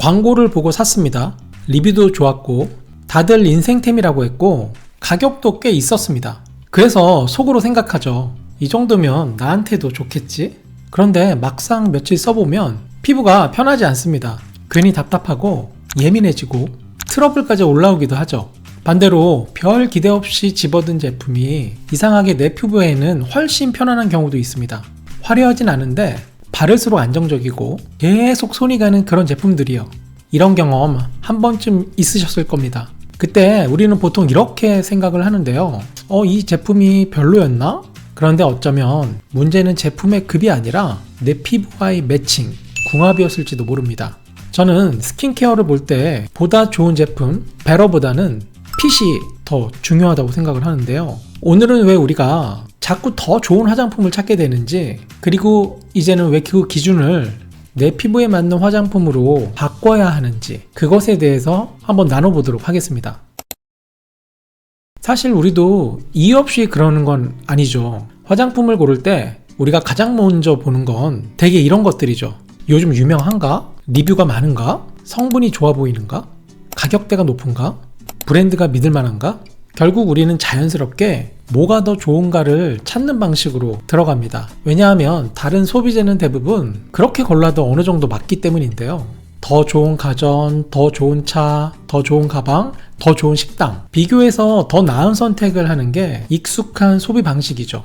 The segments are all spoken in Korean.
광고를 보고 샀습니다. 리뷰도 좋았고 다들 인생템이라고 했고 가격도 꽤 있었습니다. 그래서 속으로 생각하죠. 이 정도면 나한테도 좋겠지? 그런데 막상 며칠 써보면 피부가 편하지 않습니다. 괜히 답답하고 예민해지고 트러블까지 올라오기도 하죠. 반대로 별 기대 없이 집어든 제품이 이상하게 내 피부에는 훨씬 편안한 경우도 있습니다. 화려하진 않은데 바를수록 안정적이고 계속 손이 가는 그런 제품들이요. 이런 경험 한 번쯤 있으셨을 겁니다. 그때 우리는 보통 이렇게 생각을 하는데요. 이 제품이 별로였나? 그런데 어쩌면 문제는 제품의 급이 아니라 내 피부와의 매칭, 궁합이었을지도 모릅니다. 저는 스킨케어를 볼 때 보다 좋은 제품, 베러보다는 핏이 더 중요하다고 생각을 하는데요. 오늘은 왜 우리가 자꾸 더 좋은 화장품을 찾게 되는지, 그리고 이제는 왜 그 기준을 내 피부에 맞는 화장품으로 바꿔야 하는지, 그것에 대해서 한번 나눠보도록 하겠습니다. 사실 우리도 이유 없이 그러는 건 아니죠. 화장품을 고를 때 우리가 가장 먼저 보는 건 되게 이런 것들이죠. 요즘 유명한가? 리뷰가 많은가? 성분이 좋아 보이는가? 가격대가 높은가? 브랜드가 믿을만한가? 결국 우리는 자연스럽게 뭐가 더 좋은가를 찾는 방식으로 들어갑니다. 왜냐하면 다른 소비재는 대부분 그렇게 골라도 어느 정도 맞기 때문인데요. 더 좋은 가전, 더 좋은 차, 더 좋은 가방, 더 좋은 식당, 비교해서 더 나은 선택을 하는 게 익숙한 소비 방식이죠.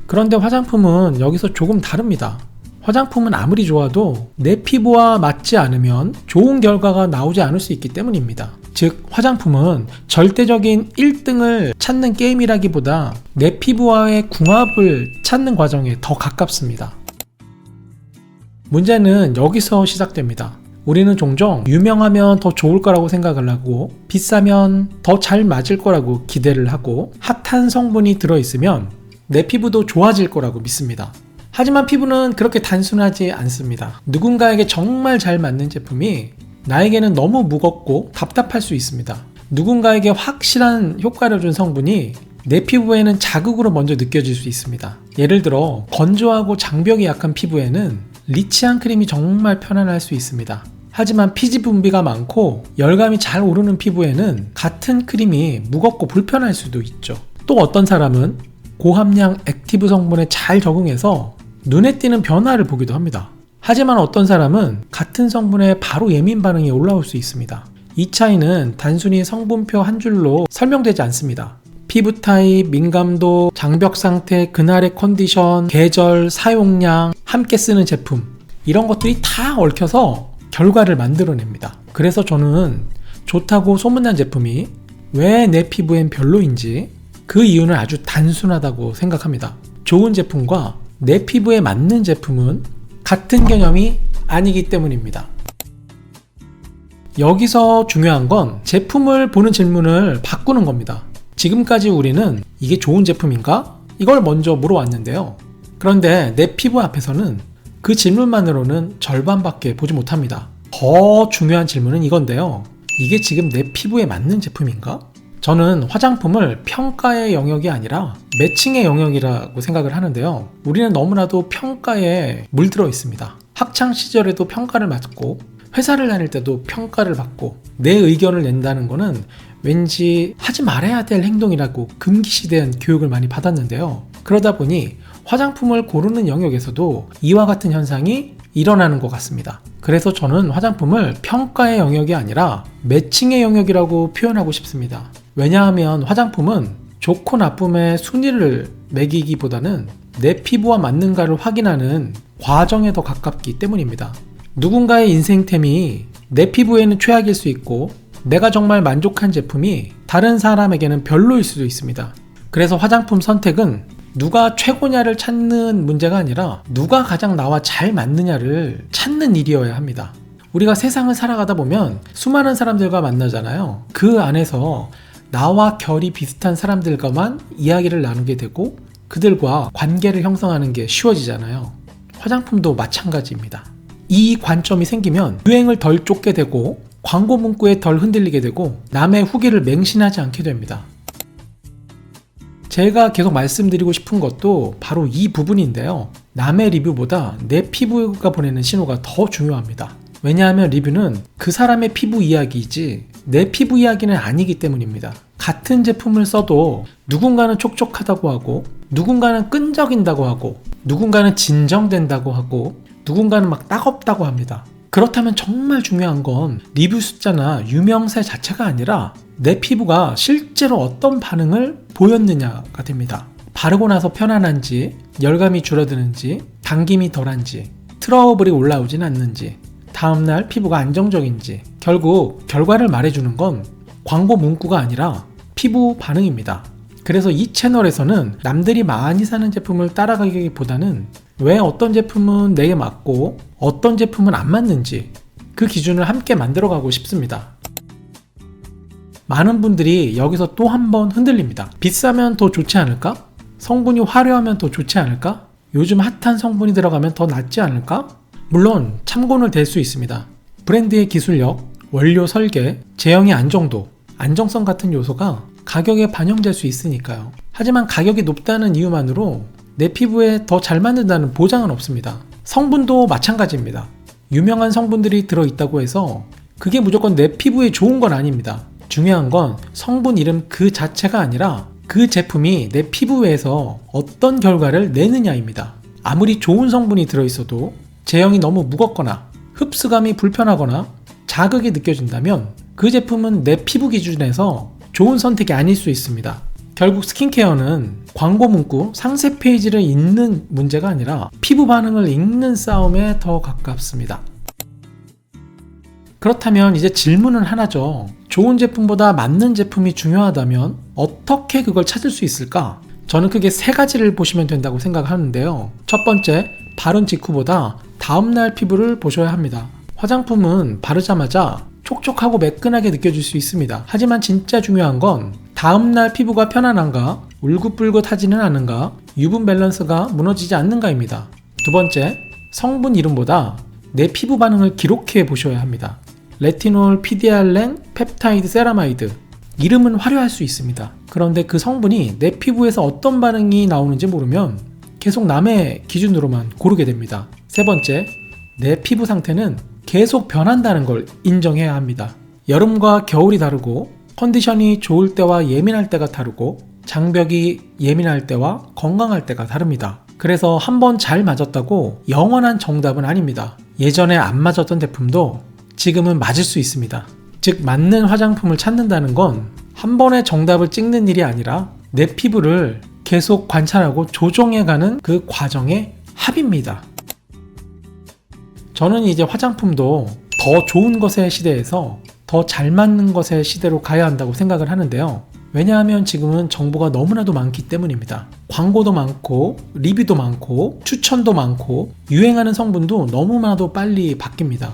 그런데 화장품은 여기서 조금 다릅니다. 화장품은 아무리 좋아도 내 피부와 맞지 않으면 좋은 결과가 나오지 않을 수 있기 때문입니다. 즉, 화장품은 절대적인 1등을 찾는 게임이라기보다 내 피부와의 궁합을 찾는 과정에 더 가깝습니다. 문제는 여기서 시작됩니다. 우리는 종종 유명하면 더 좋을 거라고 생각을 하고, 비싸면 더 잘 맞을 거라고 기대를 하고, 핫한 성분이 들어있으면 내 피부도 좋아질 거라고 믿습니다. 하지만 피부는 그렇게 단순하지 않습니다. 누군가에게 정말 잘 맞는 제품이 나에게는 너무 무겁고 답답할 수 있습니다. 누군가에게 확실한 효과를 준 성분이 내 피부에는 자극으로 먼저 느껴질 수 있습니다. 예를 들어 건조하고 장벽이 약한 피부에는 리치한 크림이 정말 편안할 수 있습니다. 하지만 피지 분비가 많고 열감이 잘 오르는 피부에는 같은 크림이 무겁고 불편할 수도 있죠. 또 어떤 사람은 고함량 액티브 성분에 잘 적응해서 눈에 띄는 변화를 보기도 합니다. 하지만 어떤 사람은 같은 성분에 바로 예민 반응이 올라올 수 있습니다. 이 차이는 단순히 성분표 한 줄로 설명되지 않습니다. 피부 타입, 민감도, 장벽 상태, 그날의 컨디션, 계절, 사용량, 함께 쓰는 제품, 이런 것들이 다 얽혀서 결과를 만들어냅니다. 그래서 저는 좋다고 소문난 제품이 왜 내 피부엔 별로인지 그 이유는 아주 단순하다고 생각합니다. 좋은 제품과 내 피부에 맞는 제품은 같은 개념이 아니기 때문입니다. 여기서 중요한 건 제품을 보는 질문을 바꾸는 겁니다. 지금까지 우리는 이게 좋은 제품인가? 이걸 먼저 물어왔는데요. 그런데 내 피부 앞에서는 그 질문만으로는 절반밖에 보지 못합니다. 더 중요한 질문은 이건데요. 이게 지금 내 피부에 맞는 제품인가? 저는 화장품을 평가의 영역이 아니라 매칭의 영역이라고 생각을 하는데요. 우리는 너무나도 평가에 물들어 있습니다. 학창 시절에도 평가를 받고, 회사를 다닐 때도 평가를 받고, 내 의견을 낸다는 거는 왠지 하지 말아야 될 행동이라고 금기시된 교육을 많이 받았는데요. 그러다 보니 화장품을 고르는 영역에서도 이와 같은 현상이 일어나는 것 같습니다. 그래서 저는 화장품을 평가의 영역이 아니라 매칭의 영역이라고 표현하고 싶습니다. 왜냐하면 화장품은 좋고 나쁨의 순위를 매기기보다는 내 피부와 맞는가를 확인하는 과정에 더 가깝기 때문입니다. 누군가의 인생템이 내 피부에는 최악일 수 있고, 내가 정말 만족한 제품이 다른 사람에게는 별로일 수도 있습니다. 그래서 화장품 선택은 누가 최고냐를 찾는 문제가 아니라 누가 가장 나와 잘 맞느냐를 찾는 일이어야 합니다. 우리가 세상을 살아가다 보면 수많은 사람들과 만나잖아요. 그 안에서 나와 결이 비슷한 사람들과만 이야기를 나누게 되고 그들과 관계를 형성하는 게 쉬워지잖아요. 화장품도 마찬가지입니다. 이 관점이 생기면 유행을 덜 쫓게 되고 광고 문구에 덜 흔들리게 되고 남의 후기를 맹신하지 않게 됩니다. 제가 계속 말씀드리고 싶은 것도 바로 이 부분인데요. 남의 리뷰보다 내 피부가 보내는 신호가 더 중요합니다. 왜냐하면 리뷰는 그 사람의 피부 이야기이지 내 피부 이야기는 아니기 때문입니다. 같은 제품을 써도 누군가는 촉촉하다고 하고, 누군가는 끈적인다고 하고, 누군가는 진정된다고 하고, 누군가는 막 따갑다고 합니다. 그렇다면 정말 중요한 건 리뷰 숫자나 유명세 자체가 아니라 내 피부가 실제로 어떤 반응을 보였느냐가 됩니다. 바르고 나서 편안한지, 열감이 줄어드는지, 당김이 덜한지, 트러블이 올라오진 않는지, 다음날 피부가 안정적인지, 결국 결과를 말해주는 건 광고 문구가 아니라 피부 반응입니다. 그래서 이 채널에서는 남들이 많이 사는 제품을 따라가기보다는 왜 어떤 제품은 내게 맞고 어떤 제품은 안 맞는지 그 기준을 함께 만들어가고 싶습니다. 많은 분들이 여기서 또 한 번 흔들립니다. 비싸면 더 좋지 않을까? 성분이 화려하면 더 좋지 않을까? 요즘 핫한 성분이 들어가면 더 낫지 않을까? 물론 참고는 될 수 있습니다. 브랜드의 기술력, 원료 설계, 제형의 안정도, 안정성 같은 요소가 가격에 반영될 수 있으니까요. 하지만 가격이 높다는 이유만으로 내 피부에 더 잘 맞는다는 보장은 없습니다. 성분도 마찬가지입니다. 유명한 성분들이 들어있다고 해서 그게 무조건 내 피부에 좋은 건 아닙니다. 중요한 건 성분 이름 그 자체가 아니라 그 제품이 내 피부에서 어떤 결과를 내느냐입니다. 아무리 좋은 성분이 들어있어도 제형이 너무 무겁거나 흡수감이 불편하거나 자극이 느껴진다면 그 제품은 내 피부 기준에서 좋은 선택이 아닐 수 있습니다. 결국 스킨케어는 광고 문구 상세 페이지를 읽는 문제가 아니라 피부 반응을 읽는 싸움에 더 가깝습니다. 그렇다면 이제 질문은 하나죠. 좋은 제품보다 맞는 제품이 중요하다면 어떻게 그걸 찾을 수 있을까? 저는 크게 세 가지를 보시면 된다고 생각하는데요. 첫 번째, 바른 직후보다 다음날 피부를 보셔야 합니다. 화장품은 바르자마자 촉촉하고 매끈하게 느껴질 수 있습니다. 하지만 진짜 중요한 건 다음날 피부가 편안한가, 울긋불긋하지는 않은가, 유분 밸런스가 무너지지 않는가입니다. 두 번째, 성분 이름보다 내 피부 반응을 기록해 보셔야 합니다. 레티놀, 피디알렌, 펩타이드, 세라마이드, 이름은 화려할 수 있습니다. 그런데 그 성분이 내 피부에서 어떤 반응이 나오는지 모르면 계속 남의 기준으로만 고르게 됩니다. 세 번째, 내 피부 상태는 계속 변한다는 걸 인정해야 합니다. 여름과 겨울이 다르고 컨디션이 좋을 때와 예민할 때가 다르고 장벽이 예민할 때와 건강할 때가 다릅니다. 그래서 한번 잘 맞았다고 영원한 정답은 아닙니다. 예전에 안 맞았던 제품도 지금은 맞을 수 있습니다. 즉 맞는 화장품을 찾는다는 건 한 번에 정답을 찍는 일이 아니라 내 피부를 계속 관찰하고 조정해가는 그 과정의 합입니다. 저는 이제 화장품도 더 좋은 것의 시대에서 더 잘 맞는 것의 시대로 가야 한다고 생각을 하는데요. 왜냐하면 지금은 정보가 너무나도 많기 때문입니다. 광고도 많고 리뷰도 많고 추천도 많고 유행하는 성분도 너무나도 빨리 바뀝니다.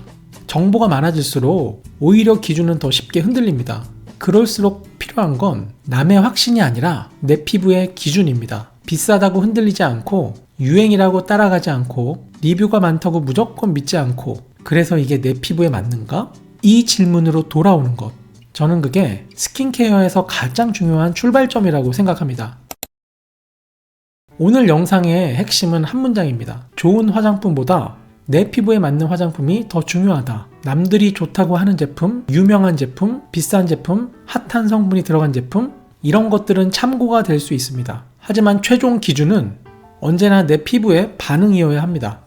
정보가 많아질수록 오히려 기준은 더 쉽게 흔들립니다. 그럴수록 필요한 건 남의 확신이 아니라 내 피부의 기준입니다. 비싸다고 흔들리지 않고 유행이라고 따라가지 않고 리뷰가 많다고 무조건 믿지 않고 그래서 이게 내 피부에 맞는가? 이 질문으로 돌아오는 것. 저는 그게 스킨케어에서 가장 중요한 출발점이라고 생각합니다. 오늘 영상의 핵심은 한 문장입니다. 좋은 화장품보다 내 피부에 맞는 화장품이 더 중요하다. 남들이 좋다고 하는 제품, 유명한 제품, 비싼 제품, 핫한 성분이 들어간 제품, 이런 것들은 참고가 될 수 있습니다. 하지만 최종 기준은 언제나 내 피부의 반응이어야 합니다.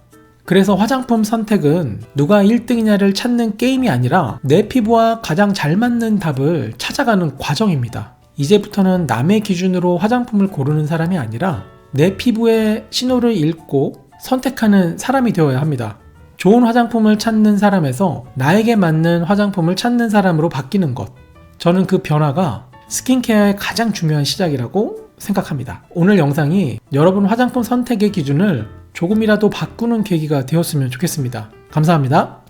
그래서 화장품 선택은 누가 1등이냐를 찾는 게임이 아니라 내 피부와 가장 잘 맞는 답을 찾아가는 과정입니다. 이제부터는 남의 기준으로 화장품을 고르는 사람이 아니라 내 피부의 신호를 읽고 선택하는 사람이 되어야 합니다. 좋은 화장품을 찾는 사람에서 나에게 맞는 화장품을 찾는 사람으로 바뀌는 것. 저는 그 변화가 스킨케어의 가장 중요한 시작이라고 생각합니다. 오늘 영상이 여러분 화장품 선택의 기준을 조금이라도 바꾸는 계기가 되었으면 좋겠습니다. 감사합니다.